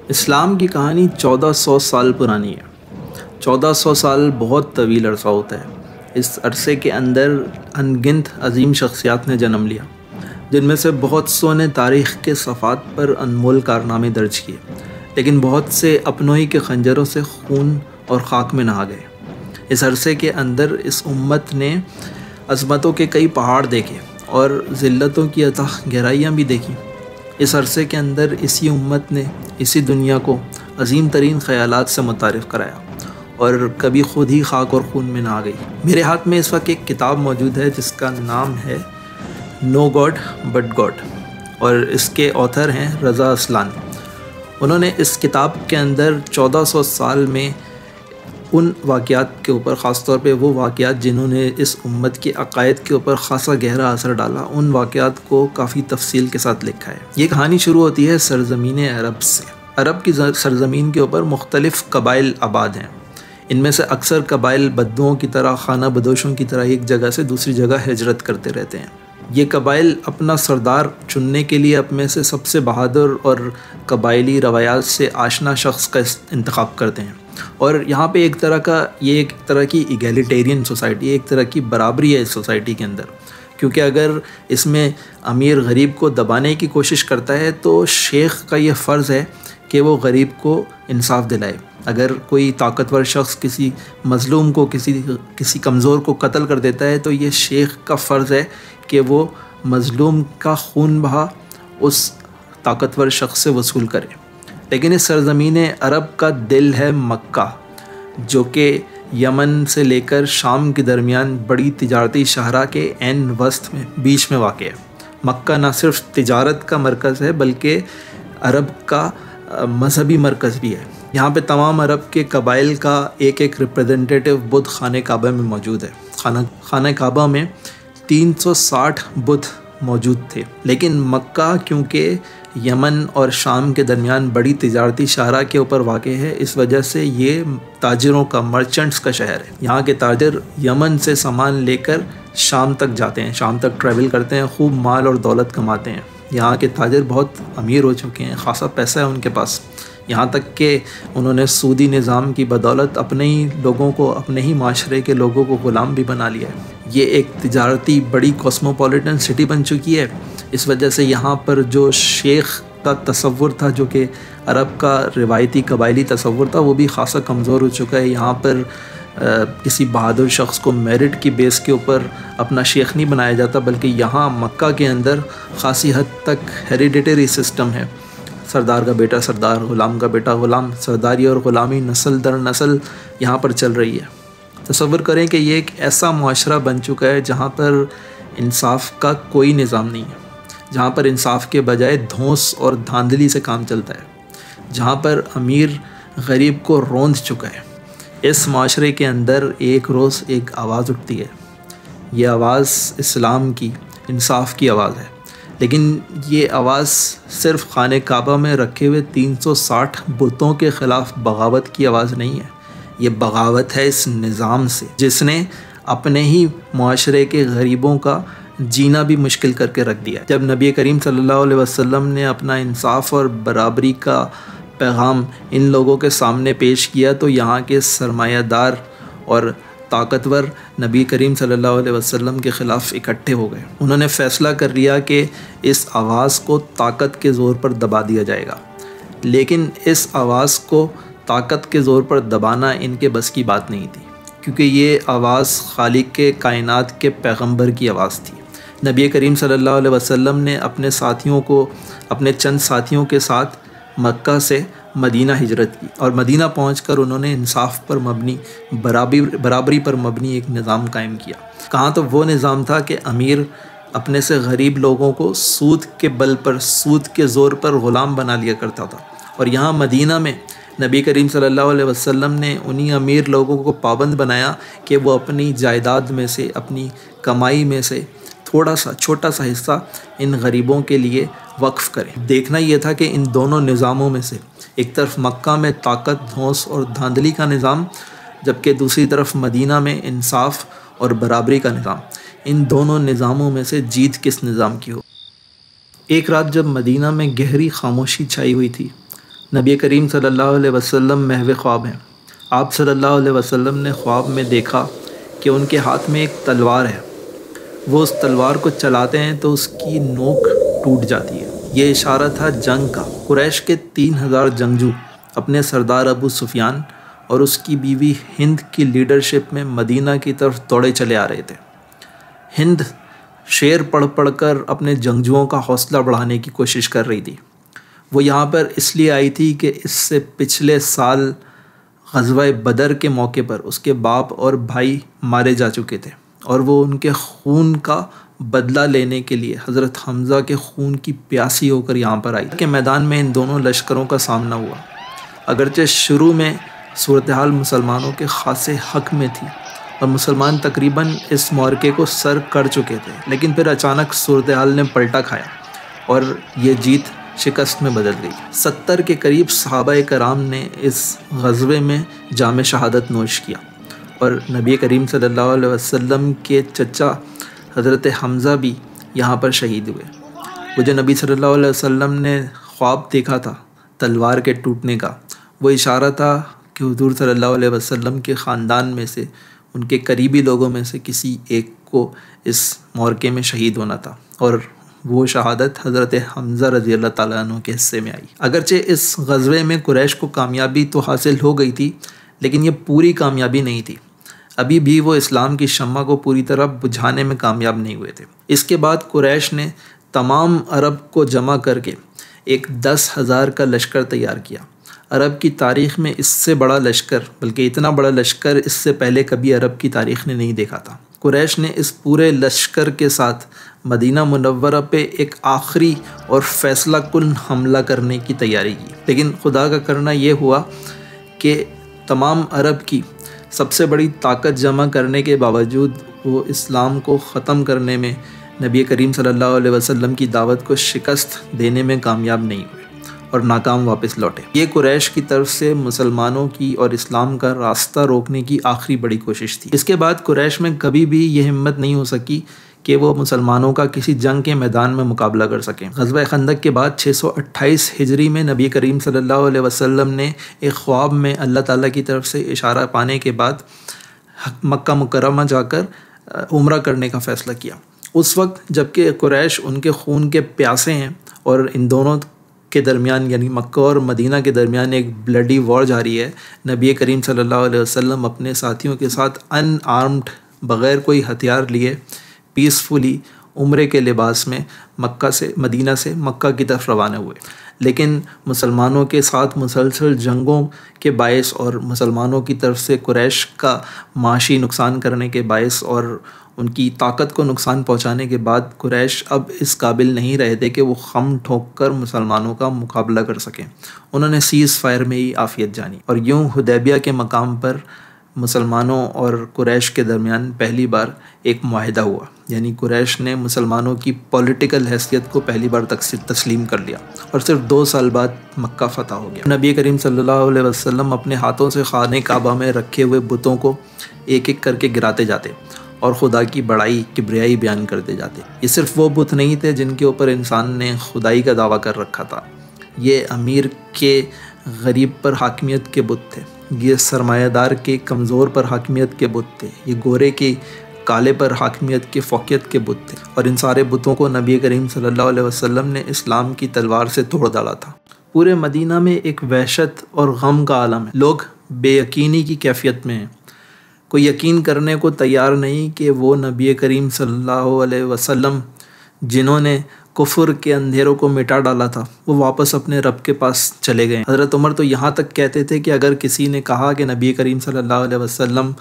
اسلام کی کہانی 1400 سال پرانی ہے۔ 1400 سال بہت طویل عرصہ ہوتا ہے۔ اس عرصے کے اندر ان گنت عظیم شخصیات نے جنم لیا، جن میں سے بہت سو نے تاریخ کے صفحات پر انمول کارنامے درج کیے، لیکن بہت سے اپنوئی کے خنجروں سے خون اور خاک میں نہا گئے۔ اس عرصے کے اندر اس امت نے عظمتوں کے کئی پہاڑ دیکھے اور ذلتوں کی اتھاہ گہرائیاں بھی دیکھیں۔ اس عرصے کے اندر اسی امت نے اسی دنیا کو عظیم ترین خیالات سے متعارف کرایا اور کبھی خود ہی خاک اور خون میں نہا گئی۔ میرے ہاتھ میں اس وقت ایک کتاب موجود ہے جس کا نام ہے نو گاڈ بٹ گاڈ، اور اس کے آتھر ہیں رضا اصلان۔ انہوں نے اس کتاب کے اندر 1400 سال میں ان واقعات کے اوپر، خاص طور پہ وہ واقعات جنہوں نے اس امت کے عقائد کے اوپر خاصا گہرا اثر ڈالا، ان واقعات کو کافی تفصیل کے ساتھ لکھا ہے۔ یہ کہانی شروع ہوتی ہے سرزمین عرب سے۔ عرب کی سرزمین کے اوپر مختلف قبائل آباد ہیں۔ ان میں سے اکثر قبائل بدوؤں کی طرح، خانہ بدوشوں کی طرح ایک جگہ سے دوسری جگہ ہجرت کرتے رہتے ہیں۔ یہ قبائل اپنا سردار چننے کے لیے اپنے سے سب سے بہادر اور قبائلی روایات سے آشنا شخص کا انتخاب کرتے ہیں، اور یہاں پہ ایک طرح کی ایگیلیٹیرین سوسائٹی، ایک طرح کی برابری ہے اس سوسائٹی کے اندر، کیونکہ اگر اس میں امیر غریب کو دبانے کی کوشش کرتا ہے تو شیخ کا یہ فرض ہے کہ وہ غریب کو انصاف دلائے۔ اگر کوئی طاقتور شخص کسی مظلوم کو، کسی کمزور کو قتل کر دیتا ہے تو یہ شیخ کا فرض ہے کہ وہ مظلوم کا خون بہا اس طاقتور شخص سے وصول کرے۔ لیکن اس سرزمین عرب کا دل ہے مکہ، جو کہ یمن سے لے کر شام کے درمیان بڑی تجارتی شاہراہ کے عین وسط میں، بیچ میں واقع ہے۔ مکہ نہ صرف تجارت کا مرکز ہے بلکہ عرب کا مذہبی مرکز بھی ہے۔ یہاں پہ تمام عرب کے قبائل کا ایک ریپریزنٹیٹیو بت خانہ کعبہ میں موجود ہے۔ خانہ کعبہ میں 360 بت موجود تھے، لیکن مکہ کیونکہ یمن اور شام کے درمیان بڑی تجارتی شاہراہ کے اوپر واقع ہے، اس وجہ سے یہ تاجروں کا، مرچنٹس کا شہر ہے۔ یہاں کے تاجر یمن سے سامان لے کر شام تک جاتے ہیں، شام تک ٹریول کرتے ہیں، خوب مال اور دولت کماتے ہیں۔ یہاں کے تاجر بہت امیر ہو چکے ہیں، خاصا پیسہ ہے ان کے پاس، یہاں تک کہ انہوں نے سودی نظام کی بدولت اپنے ہی لوگوں کو، اپنے ہی معاشرے کے لوگوں کو غلام بھی بنا لیا ہے۔ یہ ایک تجارتی بڑی کاسموپولیٹن سٹی بن چکی ہے۔ اس وجہ سے یہاں پر جو شیخ کا تصور تھا، جو کہ عرب کا روایتی قبائلی تصور تھا، وہ بھی خاصا کمزور ہو چکا ہے۔ یہاں پر کسی بہادر شخص کو میرٹ کی بیس کے اوپر اپنا شیخ نہیں بنایا جاتا، بلکہ یہاں مکہ کے اندر خاصی حد تک ہیریڈیٹری سسٹم ہے۔ سردار کا بیٹا سردار، غلام کا بیٹا غلام، سرداری اور غلامی نسل در نسل یہاں پر چل رہی ہے۔ تصور کریں کہ یہ ایک ایسا معاشرہ بن چکا ہے جہاں پر انصاف کا کوئی نظام نہیں ہے، جہاں پر انصاف کے بجائے دھونس اور دھاندلی سے کام چلتا ہے، جہاں پر امیر غریب کو روند چکا ہے۔ اس معاشرے کے اندر ایک روز ایک آواز اٹھتی ہے۔ یہ آواز اسلام کی، انصاف کی آواز ہے، لیکن یہ آواز صرف خانہ کعبہ میں رکھے ہوئے 360 بتوں کے خلاف بغاوت کی آواز نہیں ہے۔ یہ بغاوت ہے اس نظام سے، جس نے اپنے ہی معاشرے کے غریبوں کا جینا بھی مشکل کر کے رکھ دیا۔ جب نبی کریم صلی اللہ علیہ وسلم نے اپنا انصاف اور برابری کا پیغام ان لوگوں کے سامنے پیش کیا تو یہاں کے سرمایہ دار اور طاقتور نبی کریم صلی اللہ علیہ وسلم کے خلاف اکٹھے ہو گئے۔ انہوں نے فیصلہ کر لیا کہ اس آواز کو طاقت کے زور پر دبا دیا جائے گا، لیکن اس آواز کو طاقت کے زور پر دبانا ان کے بس کی بات نہیں تھی، کیونکہ یہ آواز خالق کے کائنات کے پیغمبر کی آواز تھی۔ نبی کریم صلی اللہ علیہ وسلم نے اپنے چند ساتھیوں کے ساتھ مکہ سے مدینہ ہجرت کی، اور مدینہ پہنچ کر انہوں نے انصاف پر مبنی، برابری پر مبنی ایک نظام قائم کیا۔ کہاں تو وہ نظام تھا کہ امیر اپنے سے غریب لوگوں کو سود کے بل پر، سود کے زور پر غلام بنا لیا کرتا تھا، اور یہاں مدینہ میں نبی کریم صلی اللہ علیہ وسلم نے انہی امیر لوگوں کو پابند بنایا کہ وہ اپنی جائیداد میں سے، اپنی کمائی میں سے چھوٹا سا حصہ ان غریبوں کے لیے وقف کریں۔ دیکھنا یہ تھا کہ ان دونوں نظاموں میں سے ایک طرف مکہ میں طاقت، دھونس اور دھاندلی کا نظام، جبکہ دوسری طرف مدینہ میں انصاف اور برابری کا نظام، ان دونوں نظاموں میں سے جیت کس نظام کی ہو۔ ایک رات جب مدینہ میں گہری خاموشی چھائی ہوئی تھی، نبی کریم صلی اللہ علیہ وسلم محو خواب ہیں۔ آپ صلی اللہ علیہ وسلم نے خواب میں دیکھا کہ ان کے ہاتھ میں ایک تلوار ہے، وہ اس تلوار کو چلاتے ہیں تو اس کی نوک ٹوٹ جاتی ہے۔ یہ اشارہ تھا جنگ کا۔ قریش کے 3000 جنگجو اپنے سردار ابو سفیان اور اس کی بیوی ہند کی لیڈرشپ میں مدینہ کی طرف دوڑے چلے آ رہے تھے۔ ہند شعر پڑھ پڑھ کر اپنے جنگجوؤں کا حوصلہ بڑھانے کی کوشش کر رہی تھی۔ وہ یہاں پر اس لیے آئی تھی کہ اس سے پچھلے سال غزوہ بدر کے موقع پر اس کے باپ اور بھائی مارے جا چکے تھے، اور وہ ان کے خون کا بدلہ لینے کے لیے حضرت حمزہ کے خون کی پیاسی ہو کر یہاں پر آئی کہ میدان میں ان دونوں لشکروں کا سامنا ہوا۔ اگرچہ شروع میں صورتحال مسلمانوں کے خاصے حق میں تھی اور مسلمان تقریباً اس معرکے کو سر کر چکے تھے، لیکن پھر اچانک صورتحال نے پلٹا کھایا اور یہ جیت شکست میں بدل گئی۔ 70 کے قریب صحابہ کرام نے اس غزوے میں جام شہادت نوش کیا، اور نبی کریم صلی اللہ علیہ وسلم کے چچا حضرت حمزہ بھی یہاں پر شہید ہوئے۔ وہ جو نبی صلی اللہ علیہ وسلم نے خواب دیکھا تھا تلوار کے ٹوٹنے کا، وہ اشارہ تھا کہ حضور صلی اللہ علیہ وسلم کے خاندان میں سے، ان کے قریبی لوگوں میں سے کسی ایک کو اس معرکے میں شہید ہونا تھا، اور وہ شہادت حضرت حمزہ رضی اللہ تعالیٰ عنہ کے حصے میں آئی۔ اگرچہ اس غزوے میں قریش کو کامیابی تو حاصل ہو گئی تھی، لیکن یہ پوری کامیابی نہیں تھی۔ ابھی بھی وہ اسلام کی شمع کو پوری طرح بجھانے میں کامیاب نہیں ہوئے تھے۔ اس کے بعد قریش نے تمام عرب کو جمع کر کے ایک 10,000 کا لشکر تیار کیا۔ عرب کی تاریخ میں اس سے بڑا لشکر، بلکہ اتنا بڑا لشکر اس سے پہلے کبھی عرب کی تاریخ نے نہیں دیکھا تھا۔ قریش نے اس پورے لشکر کے ساتھ مدینہ منورہ پہ ایک آخری اور فیصلہ کن حملہ کرنے کی تیاری کی، لیکن خدا کا کرنا یہ ہوا کہ تمام عرب کی سب سے بڑی طاقت جمع کرنے کے باوجود وہ اسلام کو ختم کرنے میں نبی کریم صلی اللہ علیہ وسلم کی دعوت کو شکست دینے میں کامیاب نہیں ہوئے اور ناکام واپس لوٹے۔ یہ قریش کی طرف سے مسلمانوں کی اور اسلام کا راستہ روکنے کی آخری بڑی کوشش تھی۔ اس کے بعد قریش میں کبھی بھی یہ ہمت نہیں ہو سکی کہ وہ مسلمانوں کا کسی جنگ کے میدان میں مقابلہ کر سکیں۔ غزوہ خندق کے بعد 628 ہجری میں نبی کریم صلی اللہ علیہ وسلم نے ایک خواب میں اللہ تعالیٰ کی طرف سے اشارہ پانے کے بعد مکہ مکرمہ جا کر عمرہ کرنے کا فیصلہ کیا۔ اس وقت جبکہ قریش ان کے خون کے پیاسے ہیں اور ان دونوں کے درمیان یعنی مکہ اور مدینہ کے درمیان ایک بلڈی وار جاری ہے، نبی کریم صلی اللہ علیہ وسلم اپنے ساتھیوں کے ساتھ ان آرمڈ، بغیر کوئی ہتھیار لیے، پیسفلی عمرے کے لباس میں مدینہ سے مکہ کی طرف روانہ ہوئے۔ لیکن مسلمانوں کے ساتھ مسلسل جنگوں کے باعث اور مسلمانوں کی طرف سے قریش کا معاشی نقصان کرنے کے باعث اور ان کی طاقت کو نقصان پہنچانے کے بعد قریش اب اس قابل نہیں رہے تھے کہ وہ خم ٹھوک کر مسلمانوں کا مقابلہ کر سکیں۔ انہوں نے سیز فائر میں ہی عافیت جانی، اور یوں حدیبیہ کے مقام پر مسلمانوں اور قریش کے درمیان پہلی بار ایک معاہدہ ہوا، یعنی قریش نے مسلمانوں کی پولیٹیکل حیثیت کو پہلی بار تسلیم کر لیا، اور صرف 2 سال بعد مکہ فتح ہو گیا۔ نبی کریم صلی اللہ علیہ وسلم اپنے ہاتھوں سے خانہ کعبہ میں رکھے ہوئے بتوں کو ایک ایک کر کے گراتے جاتے اور خدا کی بڑائی، کبریائی بیان کرتے جاتے۔ یہ صرف وہ بت نہیں تھے جن کے اوپر انسان نے خدائی کا دعویٰ کر رکھا تھا، یہ امیر کے غریب پر حاکمیت کے بت تھے، یہ سرمایہ دار کے کمزور پر حاکمیت کے بت تھے، یہ گورے کے کالے پر حاکمیت کے فوقیت کے بت تھے، اور ان سارے بتوں کو نبی کریم صلی اللہ علیہ وسلم نے اسلام کی تلوار سے توڑ ڈالا تھا۔ پورے مدینہ میں ایک وحشت اور غم کا عالم ہے، لوگ بے یقینی کی کیفیت میں ہیں، کوئی یقین کرنے کو تیار نہیں کہ وہ نبی کریم صلی اللہ علیہ وسلم جنہوں نے کفر کے اندھیروں کو مٹا ڈالا تھا، وہ واپس اپنے رب کے پاس چلے گئے۔ حضرت عمر تو یہاں تک کہتے تھے کہ اگر کسی نے کہا کہ نبی کریم صلی اللہ علیہ وسلم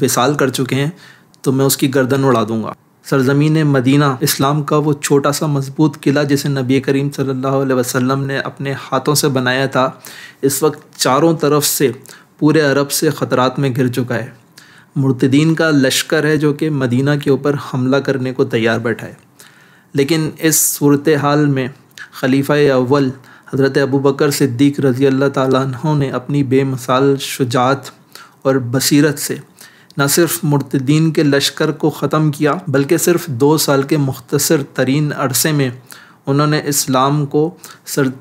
وصال کر چکے ہیں تو میں اس کی گردن اڑا دوں گا۔ سرزمین مدینہ، اسلام کا وہ چھوٹا سا مضبوط قلعہ جسے نبی کریم صلی اللہ علیہ وسلم نے اپنے ہاتھوں سے بنایا تھا، اس وقت چاروں طرف سے پورے عرب سے خطرات میں گھر چکا ہے۔ مرتدین کا لشکر ہے جو کہ مدینہ کے اوپر حملہ کرنے کو تیار بیٹھا ہے۔ لیکن اس صورتحال میں خلیفہ اول حضرت ابوبکر صدیق رضی اللہ تعالیٰ عنہ نے اپنی بے مثال شجاعت اور بصیرت سے نہ صرف مرتدین کے لشکر کو ختم کیا، بلکہ صرف 2 سال کے مختصر ترین عرصے میں انہوں نے اسلام کو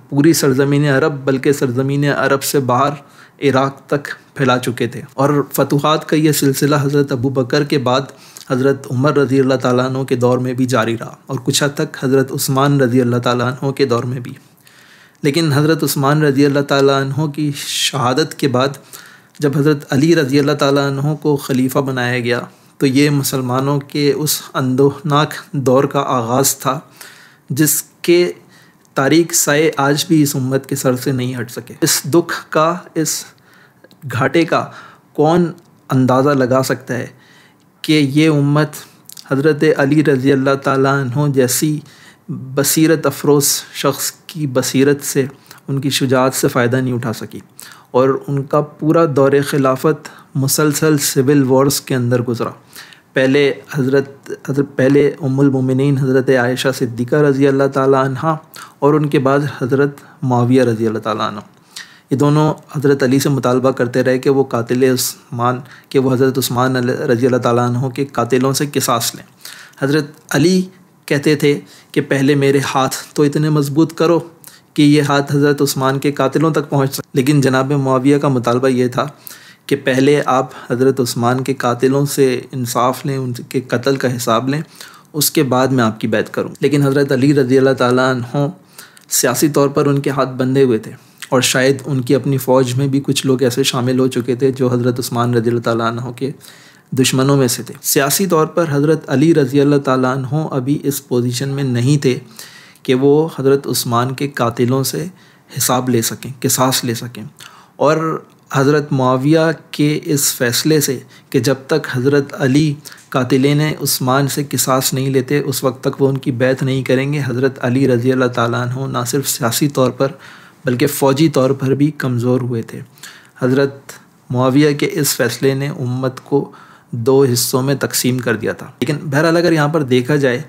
پوری سرزمین عرب بلکہ سرزمین عرب سے باہر عراق تک پھیلا چکے تھے، اور فتوحات کا یہ سلسلہ حضرت ابو بکر کے بعد حضرت عمر رضی اللہ تعالیٰ عنہ کے دور میں بھی جاری رہا، اور کچھ حد تک حضرت عثمان رضی اللہ تعالیٰ عنہ کے دور میں بھی۔ لیکن حضرت عثمان رضی اللہ تعالیٰ عنہ کی شہادت کے بعد جب حضرت علی رضی اللہ تعالیٰ عنہ کو خلیفہ بنایا گیا تو یہ مسلمانوں کے اس اندوہناک دور کا آغاز تھا جس کے تاریک سائے آج بھی اس امت کے سر سے نہیں ہٹ سکے۔ اس دکھ کا، اس گھاٹے کا کون اندازہ لگا سکتا ہے کہ یہ امت حضرت علی رضی اللہ تعالیٰ عنہ جیسی بصیرت افروز شخص کی بصیرت سے، ان کی شجاعت سے فائدہ نہیں اٹھا سکی، اور ان کا پورا دور خلافت مسلسل سول وارز کے اندر گزرا۔ پہلے پہلے ام المومنین حضرت عائشہ صدیقہ رضی اللہ تعالیٰ عنہ، اور ان کے بعد حضرت معاویہ رضی اللہ تعالیٰ عنہ، یہ دونوں حضرت علی سے مطالبہ کرتے رہے کہ وہ قاتل عثمان، کہ وہ حضرت عثمان رضی اللہ تعالیٰ عنہ کے قاتلوں سے قصاص لیں۔ حضرت علی کہتے تھے کہ پہلے میرے ہاتھ تو اتنے مضبوط کرو کہ یہ ہاتھ حضرت عثمان کے قاتلوں تک پہنچ سکے، لیکن جناب معاویہ کا مطالبہ یہ تھا کہ پہلے آپ حضرت عثمان کے قاتلوں سے انصاف لیں، ان کے قتل کا حساب لیں، اس کے بعد میں آپ کی بیعت کروں۔ لیکن حضرت علی رضی اللہ تعالیٰ عنہ سیاسی طور پر ان کے ہاتھ بندھے ہوئے تھے، اور شاید ان کی اپنی فوج میں بھی کچھ لوگ ایسے شامل ہو چکے تھے جو حضرت عثمان رضی اللہ تعالیٰ عنہ کے دشمنوں میں سے تھے۔ سیاسی طور پر حضرت علی رضی اللہ تعالیٰ عنہ ابھی اس پوزیشن میں نہیں تھے کہ وہ حضرت عثمان کے قاتلوں سے حساب لے سکیں، قصاص لے سکیں، اور حضرت معاویہ کے اس فیصلے سے کہ جب تک حضرت علی قاتلین عثمان سے قصاص نہیں لیتے اس وقت تک وہ ان کی بیعت نہیں کریں گے، حضرت علی رضی اللہ تعالیٰ عنہ نہ صرف سیاسی طور پر بلکہ فوجی طور پر بھی کمزور ہوئے تھے۔ حضرت معاویہ کے اس فیصلے نے امت کو دو حصوں میں تقسیم کر دیا تھا۔ لیکن بہرحال اگر یہاں پر دیکھا جائے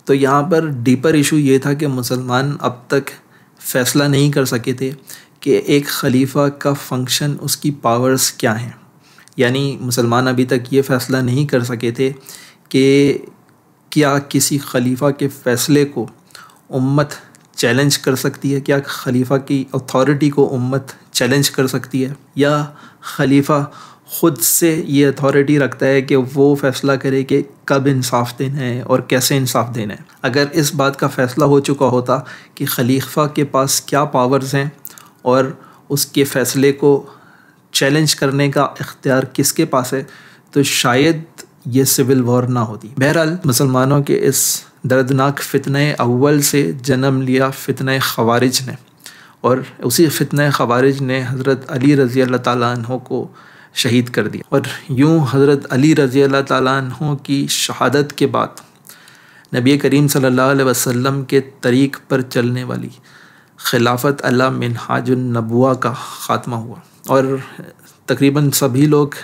تو یہاں پر ڈیپر ایشو یہ تھا کہ مسلمان اب تک فیصلہ نہیں کر سکے تھے کہ ایک خلیفہ کا فنکشن، اس کی پاورز کیا ہیں۔ یعنی مسلمان ابھی تک یہ فیصلہ نہیں کر سکے تھے کہ کیا کسی خلیفہ کے فیصلے کو امت چیلنج کر سکتی ہے، کیا خلیفہ کی اتھارٹی کو امت چیلنج کر سکتی ہے، یا خلیفہ خود سے یہ اتھارٹی رکھتا ہے کہ وہ فیصلہ کرے کہ کب انصاف دینا ہے اور کیسے انصاف دینا ہے۔ اگر اس بات کا فیصلہ ہو چکا ہوتا کہ خلیفہ کے پاس کیا پاورز ہیں اور اس کے فیصلے کو چیلنج کرنے کا اختیار کس کے پاس ہے، تو شاید یہ سول وار نہ ہوتی۔ بہرحال مسلمانوں کے اس دردناک فتنہ اول سے جنم لیا فتنہ خوارج نے، اور اسی فتنہ خوارج نے حضرت علی رضی اللہ تعالیٰ عنہ کو شہید کر دیا، اور یوں حضرت علی رضی اللہ تعالیٰ عنہ کی شہادت کے بعد نبی کریم صلی اللہ علیہ وسلم کے طریق پر چلنے والی خلافت علی منہاج النبوہ کا خاتمہ ہوا، اور تقریباً سبھی لوگ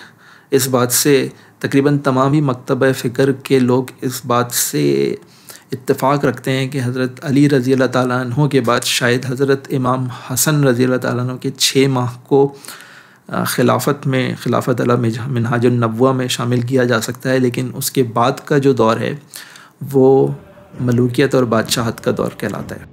اس بات سے، تقریباً تمام ہی مکتبہ فکر کے لوگ اس بات سے اتفاق رکھتے ہیں کہ حضرت علی رضی اللہ تعالیٰ عنہ کے بعد شاید حضرت امام حسن رضی اللہ تعالیٰ عنہ کے 6 ماہ کو خلافت علی منہاج النبوہ میں شامل کیا جا سکتا ہے، لیکن اس کے بعد کا جو دور ہے وہ ملوکیت اور بادشاہت کا دور کہلاتا ہے۔